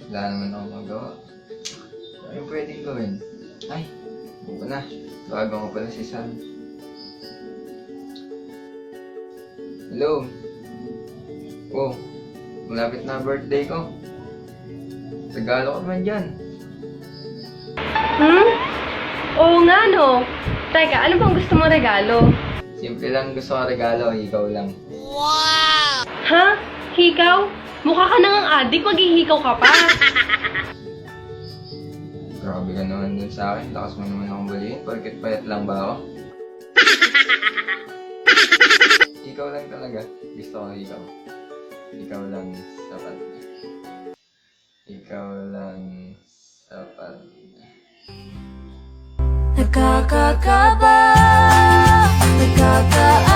Wala naman akong magawa. Ano yung pwedeng gawin? Ay, buka na. Bago ko pala si Sam. Hello? Oh, malapit na birthday ko. Regalo ko naman dyan. Oo nga, no? Teka, ano bang gusto mo regalo? Simple lang gusto ko regalo, ikaw lang. Ha? Hikaw? Mukha ka nang adik, maghihikaw ka pa. Grabe ka naman dun sa akin. Lakas mo naman akong baliin. Porket payat lang ba ako? Ikaw lang talaga. Gusto ko ikaw. Ikaw lang sapat. Ikaw lang sapat. Nakakakaba, nakaka